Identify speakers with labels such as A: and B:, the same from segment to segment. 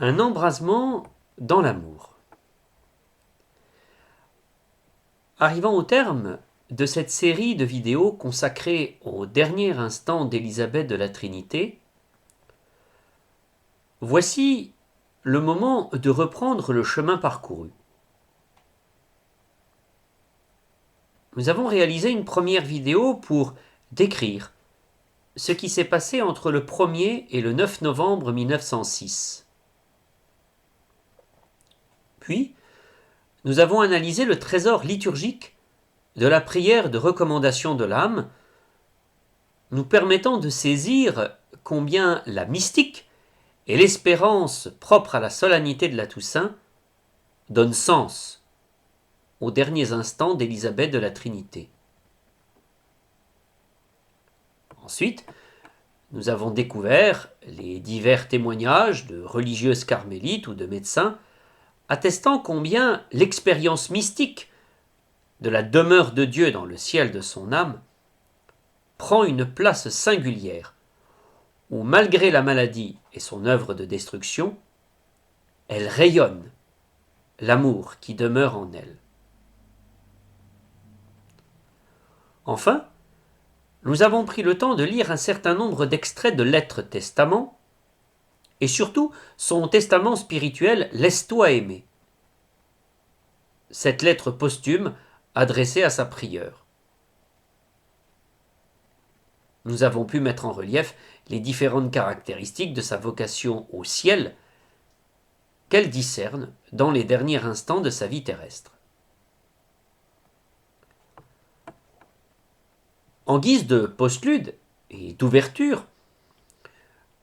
A: Un embrasement dans l'amour. Arrivant au terme de cette série de vidéos consacrée au dernier instant d'Élisabeth de la Trinité, voici le moment de reprendre le chemin parcouru. Nous avons réalisé une première vidéo pour décrire ce qui s'est passé entre le 1er et le 9 novembre 1906. Puis, nous avons analysé le trésor liturgique de la prière de recommandation de l'âme, nous permettant de saisir combien la mystique et l'espérance propre à la solennité de la Toussaint donnent sens aux derniers instants d'Élisabeth de la Trinité. Ensuite, nous avons découvert les divers témoignages de religieuses carmélites ou de médecins attestant combien l'expérience mystique de la demeure de Dieu dans le ciel de son âme prend une place singulière, où malgré la maladie et son œuvre de destruction, elle rayonne l'amour qui demeure en elle. Enfin, nous avons pris le temps de lire un certain nombre d'extraits de lettres testament, et surtout son testament spirituel Laisse-toi aimer. Cette lettre posthume adressée à sa prieure. Nous avons pu mettre en relief les différentes caractéristiques de sa vocation au ciel qu'elle discerne dans les derniers instants de sa vie terrestre. En guise de postlude et d'ouverture,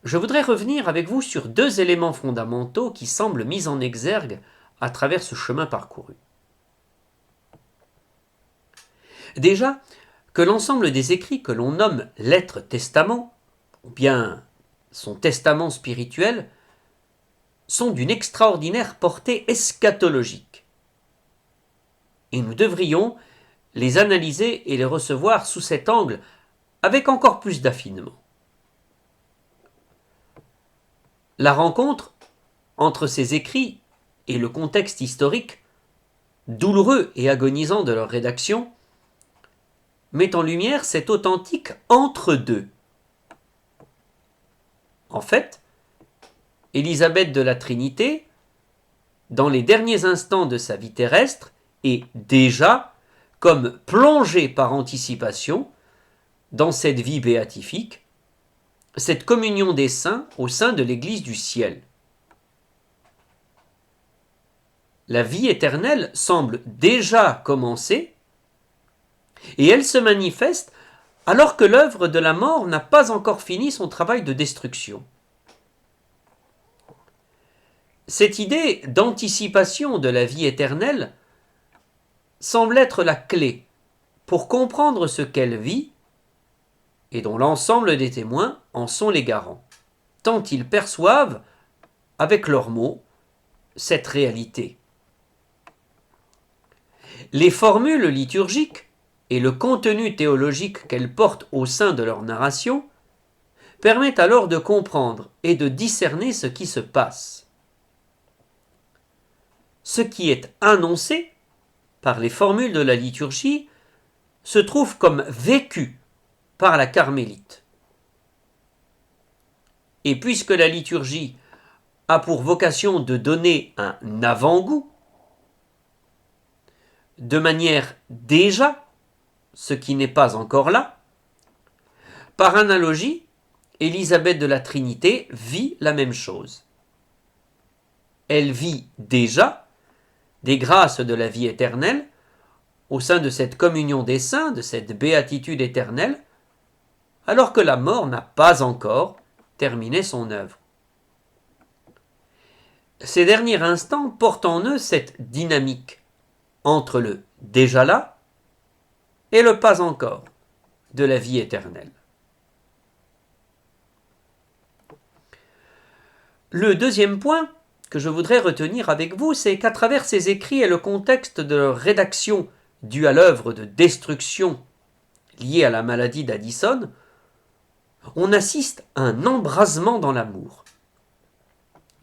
A: je voudrais revenir avec vous sur deux éléments fondamentaux qui semblent mis en exergue à travers ce chemin parcouru. Déjà, que l'ensemble des écrits que l'on nomme lettres testament, ou bien son testament spirituel, sont d'une extraordinaire portée eschatologique. Et nous devrions les analyser et les recevoir sous cet angle avec encore plus d'affinement. La rencontre entre ces écrits et le contexte historique, douloureux et agonisant de leur rédaction, met en lumière cet authentique entre-deux. En fait, Élisabeth de la Trinité, dans les derniers instants de sa vie terrestre, est déjà comme plongée par anticipation dans cette vie béatifique, cette communion des saints au sein de l'Église du ciel. La vie éternelle semble déjà commencer et elle se manifeste alors que l'œuvre de la mort n'a pas encore fini son travail de destruction. Cette idée d'anticipation de la vie éternelle semble être la clé pour comprendre ce qu'elle vit et dont l'ensemble des témoins en sont les garants, tant ils perçoivent, avec leurs mots, cette réalité. Les formules liturgiques et le contenu théologique qu'elles portent au sein de leur narration permettent alors de comprendre et de discerner ce qui se passe. Ce qui est annoncé par les formules de la liturgie se trouve comme vécu par la carmélite. Et puisque la liturgie a pour vocation de donner un avant-goût, de manière déjà, ce qui n'est pas encore là, par analogie, Élisabeth de la Trinité vit la même chose. Elle vit déjà des grâces de la vie éternelle au sein de cette communion des saints, de cette béatitude éternelle, alors que la mort n'a pas encore terminé son œuvre. Ces derniers instants portent en eux cette dynamique entre le déjà là et le pas encore de la vie éternelle. Le deuxième point que je voudrais retenir avec vous, c'est qu'à travers ces écrits et le contexte de leur rédaction due à l'œuvre de destruction liée à la maladie d'Addison, on assiste à un embrasement dans l'amour.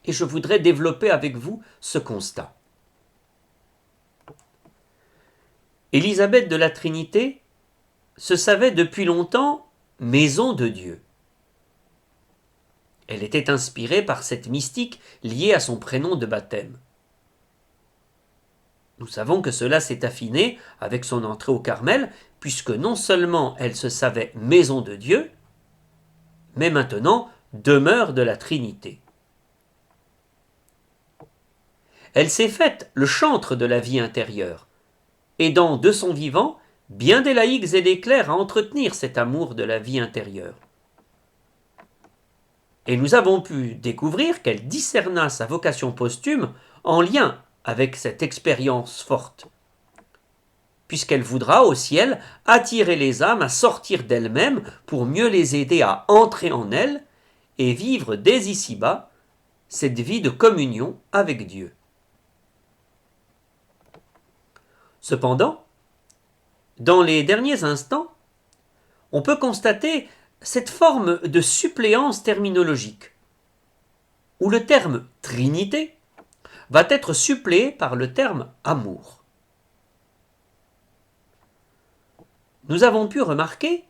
A: et je voudrais développer avec vous ce constat. Élisabeth de la Trinité se savait depuis longtemps maison de Dieu. Elle était inspirée par cette mystique liée à son prénom de baptême. Nous savons que cela s'est affiné avec son entrée au Carmel, puisque non seulement elle se savait maison de Dieu, mais maintenant demeure de la Trinité. Elle s'est faite le chantre de la vie intérieure, aidant de son vivant bien des laïcs et des clercs à entretenir cet amour de la vie intérieure. Et nous avons pu découvrir qu'elle discerna sa vocation posthume en lien avec cette expérience forte, puisqu'elle voudra au ciel attirer les âmes à sortir d'elles-mêmes pour mieux les aider à entrer en elles et vivre dès ici-bas cette vie de communion avec Dieu. Cependant, dans les derniers instants, on peut constater cette forme de suppléance terminologique, où le terme Trinité va être suppléé par le terme amour. Nous avons pu remarquer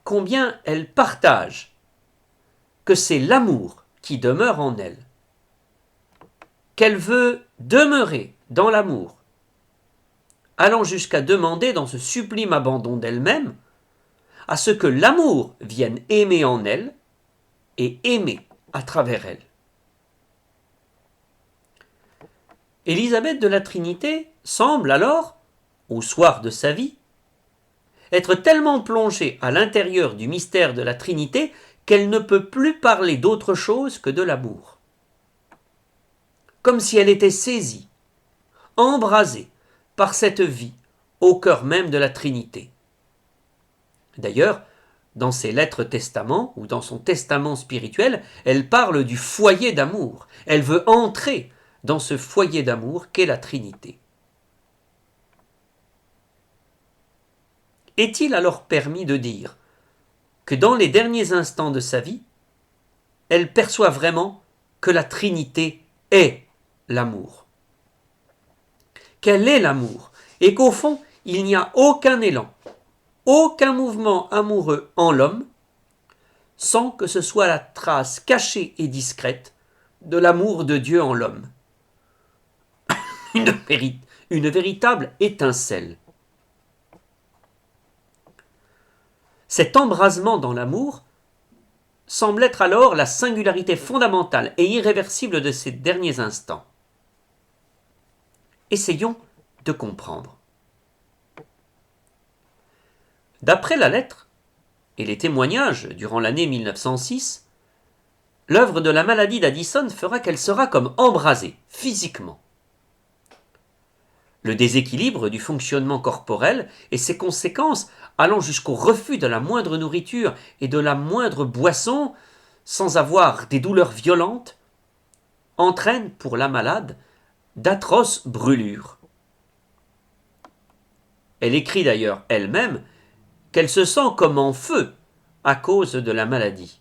A: combien elle partage, que c'est l'amour qui demeure en elle, qu'elle veut demeurer dans l'amour, allant jusqu'à demander dans ce sublime abandon d'elle-même à ce que l'amour vienne aimer en elle et aimer à travers elle. Élisabeth de la Trinité semble alors, au soir de sa vie, être tellement plongée à l'intérieur du mystère de la Trinité qu'elle ne peut plus parler d'autre chose que de l'amour. Comme si elle était saisie, embrasée par cette vie au cœur même de la Trinité. D'ailleurs, dans ses lettres testament ou dans son testament spirituel, elle parle du foyer d'amour. Elle veut entrer dans ce foyer d'amour qu'est la Trinité. Est-il alors permis de dire que dans les derniers instants de sa vie, elle perçoit vraiment que la Trinité est l'amour, qu'elle est l'amour, et qu'au fond, il n'y a aucun élan, aucun mouvement amoureux en l'homme, sans que ce soit la trace cachée et discrète de l'amour de Dieu en l'homme. Une véritable étincelle. Cet embrasement dans l'amour semble être alors la singularité fondamentale et irréversible de ces derniers instants. Essayons de comprendre. D'après la lettre et les témoignages durant l'année 1906, l'œuvre de la maladie d'Addison fera qu'elle sera comme embrasée, physiquement. Le déséquilibre du fonctionnement corporel et ses conséquences allant jusqu'au refus de la moindre nourriture et de la moindre boisson, sans avoir des douleurs violentes, entraînent pour la malade d'atroces brûlures. Elle écrit d'ailleurs elle-même qu'elle se sent comme en feu à cause de la maladie.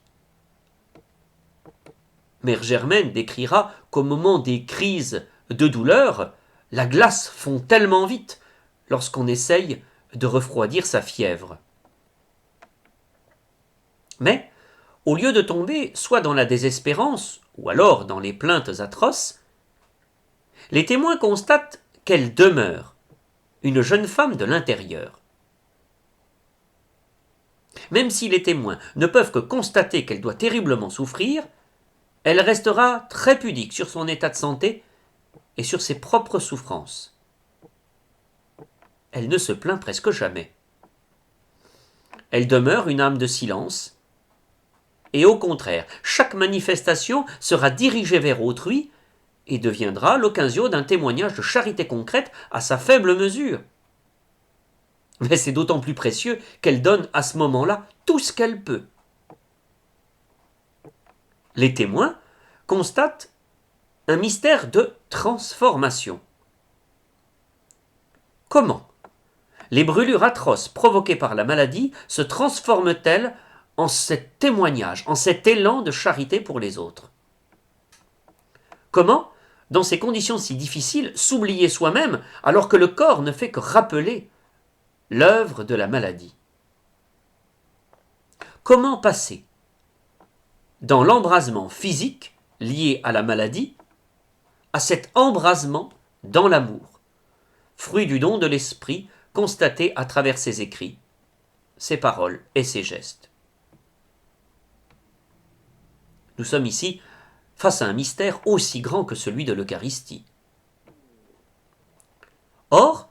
A: Mère Germaine décrira qu'au moment des crises de douleur, la glace fond tellement vite lorsqu'on essaye de refroidir sa fièvre. Mais, au lieu de tomber soit dans la désespérance ou alors dans les plaintes atroces, les témoins constatent qu'elle demeure une jeune femme de l'intérieur. Même si les témoins ne peuvent que constater qu'elle doit terriblement souffrir, elle restera très pudique sur son état de santé et sur ses propres souffrances. Elle ne se plaint presque jamais. Elle demeure une âme de silence, et au contraire, chaque manifestation sera dirigée vers autrui et deviendra l'occasion d'un témoignage de charité concrète à sa faible mesure. Mais c'est d'autant plus précieux qu'elle donne à ce moment-là tout ce qu'elle peut. Les témoins constatent un mystère de transformation. Comment les brûlures atroces provoquées par la maladie se transforment-elles en cet témoignage, en cet élan de charité pour les autres? Comment, dans ces conditions si difficiles, s'oublier soi-même alors que le corps ne fait que rappeler l'œuvre de la maladie? Comment passer dans l'embrasement physique lié à la maladie à cet embrasement dans l'amour, fruit du don de l'esprit constaté à travers ses écrits, ses paroles et ses gestes? Nous sommes ici face à un mystère aussi grand que celui de l'Eucharistie. Or,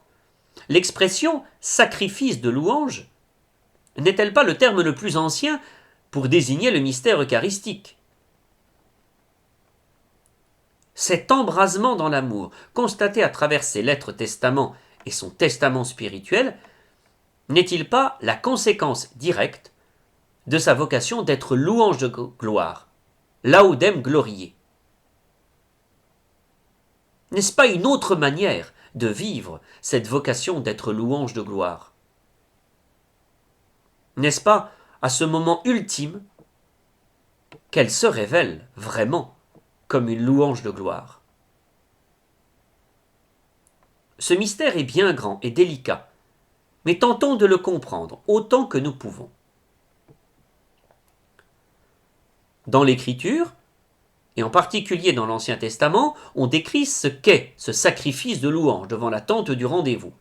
A: l'expression sacrifice de louange n'est-elle pas le terme le plus ancien pour désigner le mystère eucharistique? Cet embrasement dans l'amour, constaté à travers ses lettres testament et son testament spirituel, n'est-il pas la conséquence directe de sa vocation d'être louange de gloire, laudem gloriae? N'est-ce pas une autre manière de vivre cette vocation d'être louange de gloire? N'est-ce pas à ce moment ultime qu'elle se révèle vraiment comme une louange de gloire? Ce mystère est bien grand et délicat, mais tentons de le comprendre autant que nous pouvons. Dans l'Écriture, et en particulier dans l'Ancien Testament, on décrit ce qu'est ce sacrifice de louange devant la tente du rendez-vous.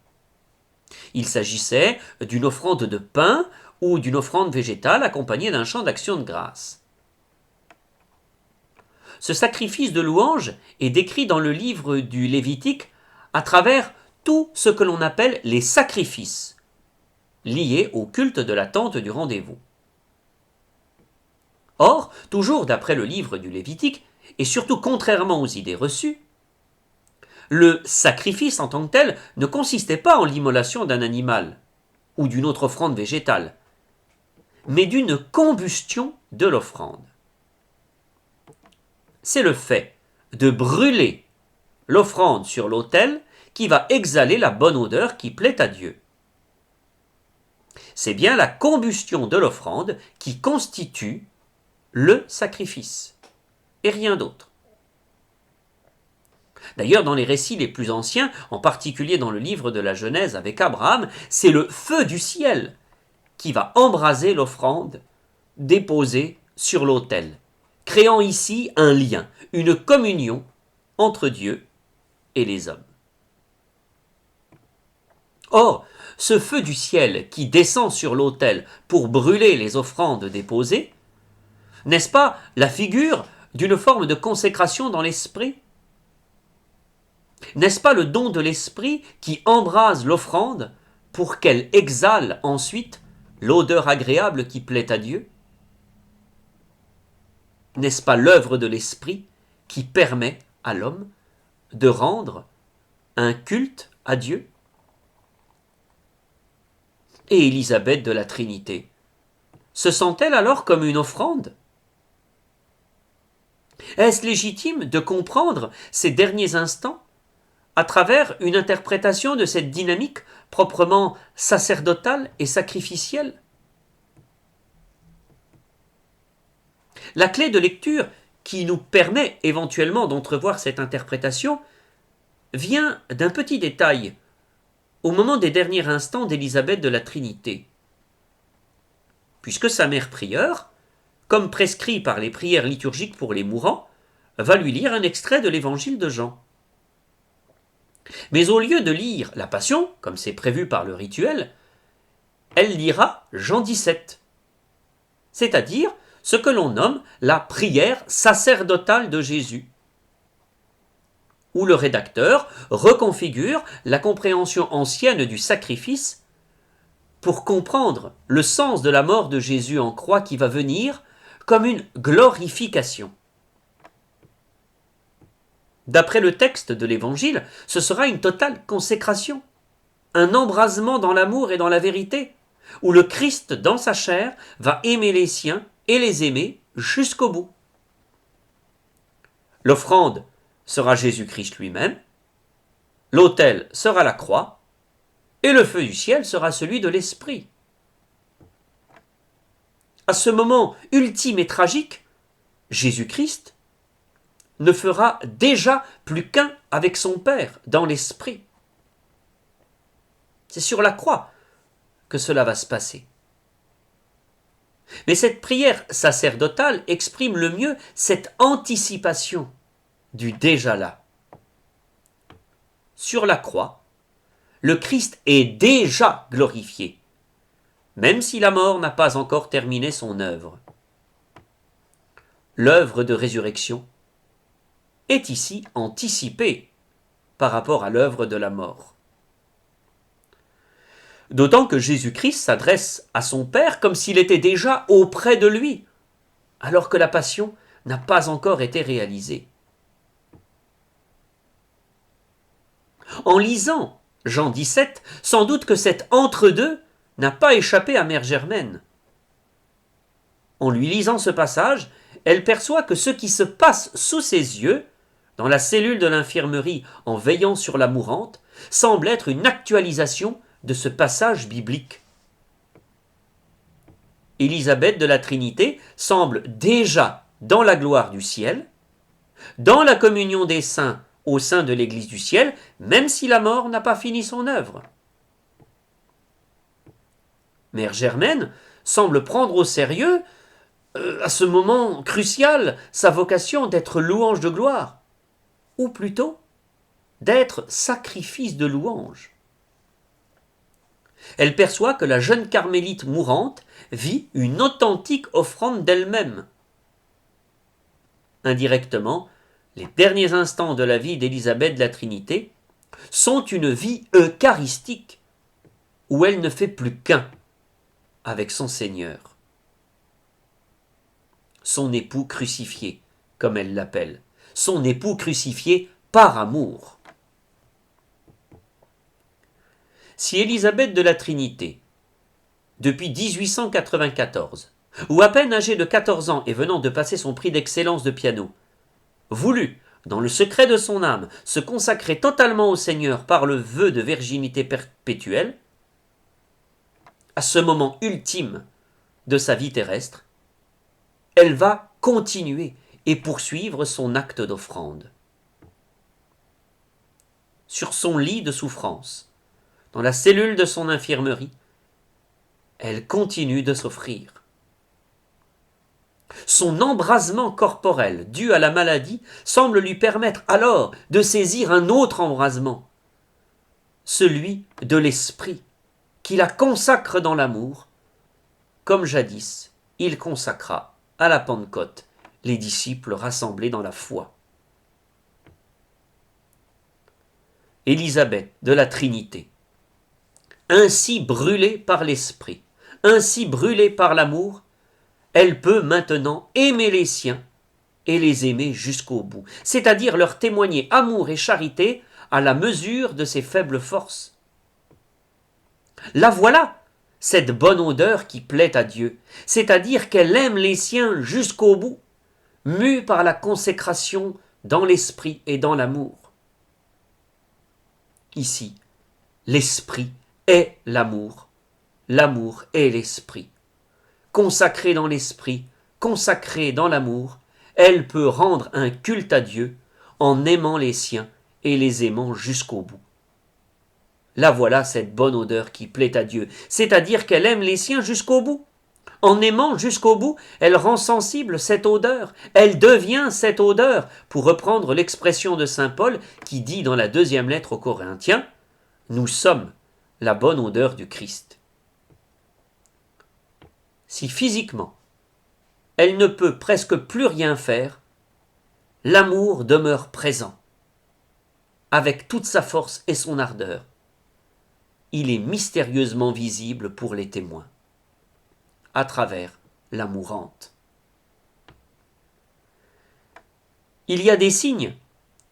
A: Il s'agissait d'une offrande de pain ou d'une offrande végétale accompagnée d'un chant d'action de grâce. Ce sacrifice de louange est décrit dans le livre du Lévitique à travers tout ce que l'on appelle les sacrifices liés au culte de la tente du rendez-vous. Or, toujours d'après le livre du Lévitique, et surtout contrairement aux idées reçues, le sacrifice en tant que tel ne consistait pas en l'immolation d'un animal ou d'une autre offrande végétale, mais d'une combustion de l'offrande. C'est le fait de brûler l'offrande sur l'autel qui va exhaler la bonne odeur qui plaît à Dieu. C'est bien la combustion de l'offrande qui constitue le sacrifice, et rien d'autre. D'ailleurs, dans les récits les plus anciens, en particulier dans le livre de la Genèse avec Abraham, c'est le feu du ciel qui va embraser l'offrande déposée sur l'autel, créant ici un lien, une communion entre Dieu et les hommes. Or, ce feu du ciel qui descend sur l'autel pour brûler les offrandes déposées, n'est-ce pas la figure d'une forme de consécration dans l'esprit? N'est-ce pas le don de l'esprit qui embrase l'offrande pour qu'elle exhale ensuite l'odeur agréable qui plaît à Dieu? N'est-ce pas l'œuvre de l'esprit qui permet à l'homme de rendre un culte à Dieu? Et Élisabeth de la Trinité se sent-elle alors comme une offrande? Est-ce légitime de comprendre ces derniers instants à travers une interprétation de cette dynamique proprement sacerdotale et sacrificielle? La clé de lecture qui nous permet éventuellement d'entrevoir cette interprétation vient d'un petit détail au moment des derniers instants d'Élisabeth de la Trinité. Puisque sa mère prieure, comme prescrit par les prières liturgiques pour les mourants, va lui lire un extrait de l'évangile de Jean. Mais au lieu de lire la Passion, comme c'est prévu par le rituel, elle lira Jean 17, c'est-à-dire ce que l'on nomme la prière sacerdotale de Jésus, où le rédacteur reconfigure la compréhension ancienne du sacrifice pour comprendre le sens de la mort de Jésus en croix qui va venir comme une glorification. D'après le texte de l'Évangile, ce sera une totale consécration, un embrasement dans l'amour et dans la vérité, où le Christ, dans sa chair, va aimer les siens et les aimer jusqu'au bout. L'offrande sera Jésus-Christ lui-même, l'autel sera la croix, et le feu du ciel sera celui de l'Esprit. À ce moment ultime et tragique, Jésus-Christ, ne fera déjà plus qu'un avec son Père dans l'esprit. C'est sur la croix que cela va se passer. Mais cette prière sacerdotale exprime le mieux cette anticipation du déjà là. Sur la croix, le Christ est déjà glorifié, même si la mort n'a pas encore terminé son œuvre. L'œuvre de résurrection est ici anticipée par rapport à l'œuvre de la mort. D'autant que Jésus-Christ s'adresse à son Père comme s'il était déjà auprès de lui, alors que la passion n'a pas encore été réalisée. En lisant Jean 17, sans doute que cet entre-deux n'a pas échappé à Mère Germaine. En lui lisant ce passage, elle perçoit que ce qui se passe sous ses yeux, dans la cellule de l'infirmerie en veillant sur la mourante, semble être une actualisation de ce passage biblique. Élisabeth de la Trinité semble déjà dans la gloire du ciel, dans la communion des saints au sein de l'Église du ciel, même si la mort n'a pas fini son œuvre. Mère Germaine semble prendre au sérieux, à ce moment crucial, sa vocation d'être louange de gloire, ou plutôt d'être sacrifice de louange. Elle perçoit que la jeune carmélite mourante vit une authentique offrande d'elle-même. Indirectement, les derniers instants de la vie d'Élisabeth de la Trinité sont une vie eucharistique où elle ne fait plus qu'un avec son Seigneur. Son époux crucifié, comme elle l'appelle. Son époux crucifié par amour. Si Élisabeth de la Trinité, depuis 1894, ou à peine âgée de 14 ans et venant de passer son prix d'excellence de piano, voulut, dans le secret de son âme, se consacrer totalement au Seigneur par le vœu de virginité perpétuelle, à ce moment ultime de sa vie terrestre, elle va continuer et poursuivre son acte d'offrande. Sur son lit de souffrance, dans la cellule de son infirmerie, elle continue de s'offrir. Son embrasement corporel dû à la maladie semble lui permettre alors de saisir un autre embrasement, celui de l'esprit, qui la consacre dans l'amour, comme jadis il consacra à la Pentecôte les disciples rassemblés dans la foi. Élisabeth de la Trinité, ainsi brûlée par l'esprit, ainsi brûlée par l'amour, elle peut maintenant aimer les siens et les aimer jusqu'au bout, c'est-à-dire leur témoigner amour et charité à la mesure de ses faibles forces. La voilà, cette bonne odeur qui plaît à Dieu, c'est-à-dire qu'elle aime les siens jusqu'au bout, mue par la consécration dans l'esprit et dans l'amour. Ici, l'esprit est l'amour est l'esprit. Consacrée dans l'esprit, consacrée dans l'amour, elle peut rendre un culte à Dieu en aimant les siens et les aimant jusqu'au bout. La voilà cette bonne odeur qui plaît à Dieu, c'est-à-dire qu'elle aime les siens jusqu'au bout. En aimant jusqu'au bout, elle rend sensible cette odeur, elle devient cette odeur, pour reprendre l'expression de saint Paul qui dit dans la 2e lettre aux Corinthiens, « Nous sommes la bonne odeur du Christ ». Si physiquement, elle ne peut presque plus rien faire, l'amour demeure présent, avec toute sa force et son ardeur. Il est mystérieusement visible pour les témoins, à travers la mourante. Il y a des signes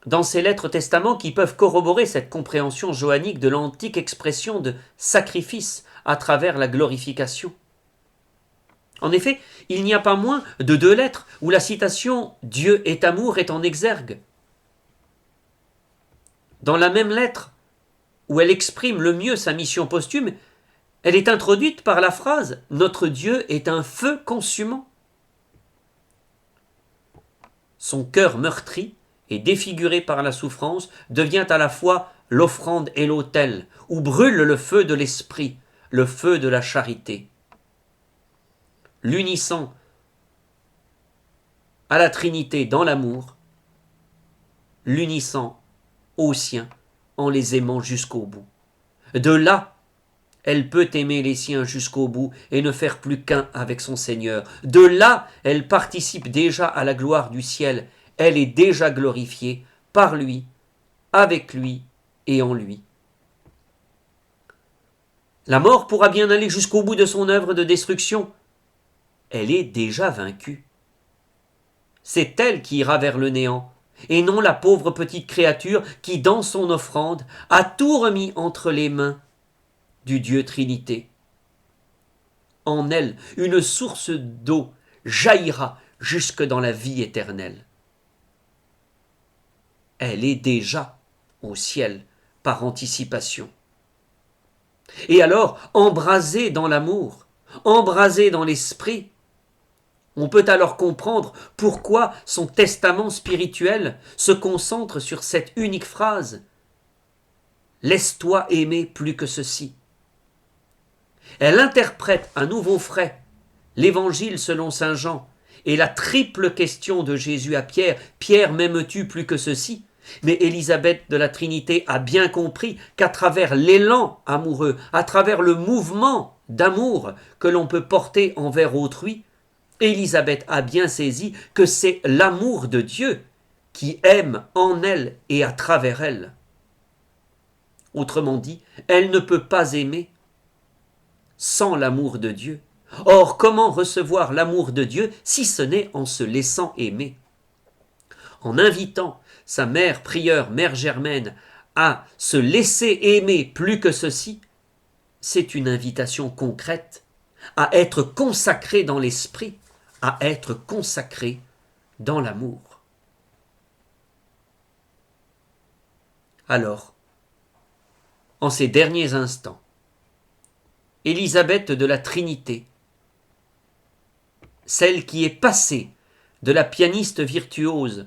A: dans ces lettres testaments qui peuvent corroborer cette compréhension johannique de l'antique expression de sacrifice à travers la glorification. En effet, il n'y a pas moins de 2 lettres où la citation « Dieu est amour » est en exergue. Dans la même lettre, où elle exprime le mieux sa mission posthume, elle est introduite par la phrase « Notre Dieu est un feu consumant ». Son cœur meurtri et défiguré par la souffrance, devient à la fois l'offrande et l'autel, où brûle le feu de l'esprit, le feu de la charité. L'unissant à la Trinité dans l'amour, l'unissant aux siens en les aimant jusqu'au bout. De là, elle peut aimer les siens jusqu'au bout et ne faire plus qu'un avec son Seigneur. De là, elle participe déjà à la gloire du ciel. Elle est déjà glorifiée par lui, avec lui et en lui. La mort pourra bien aller jusqu'au bout de son œuvre de destruction. Elle est déjà vaincue. C'est elle qui ira vers le néant, et non la pauvre petite créature qui, dans son offrande, a tout remis entre les mains du Dieu Trinité. En elle, une source d'eau jaillira jusque dans la vie éternelle. Elle est déjà au ciel par anticipation. Et alors, embrasée dans l'amour, embrasée dans l'esprit, on peut alors comprendre pourquoi son testament spirituel se concentre sur cette unique phrase « Laisse-toi aimer plus que ceci ». Elle interprète à nouveau frais l'Évangile selon saint Jean et la triple question de Jésus à Pierre « Pierre, m'aimes-tu plus que ceci ?» Mais Élisabeth de la Trinité a bien compris qu'à travers l'élan amoureux, à travers le mouvement d'amour que l'on peut porter envers autrui, Élisabeth a bien saisi que c'est l'amour de Dieu qui aime en elle et à travers elle. Autrement dit, elle ne peut pas aimer sans l'amour de Dieu. Or, comment recevoir l'amour de Dieu si ce n'est en se laissant aimer? En invitant sa mère prieure, Mère Germaine, à se laisser aimer plus que ceci, c'est une invitation concrète à être consacré dans l'esprit, à être consacré dans l'amour. Alors, en ces derniers instants, Élisabeth de la Trinité, celle qui est passée de la pianiste virtuose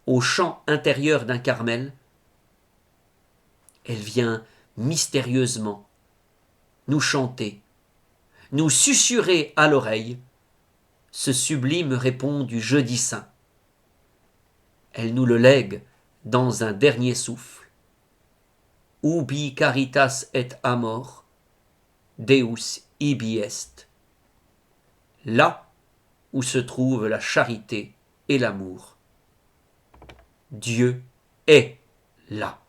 A: au chant intérieur d'un Carmel, elle vient mystérieusement nous chanter, nous susurrer à l'oreille ce sublime répond du jeudi saint. Elle nous le lègue dans un dernier souffle. Ubi caritas et amor, Deus ibi est. Là où se trouvent la charité et l'amour, Dieu est là.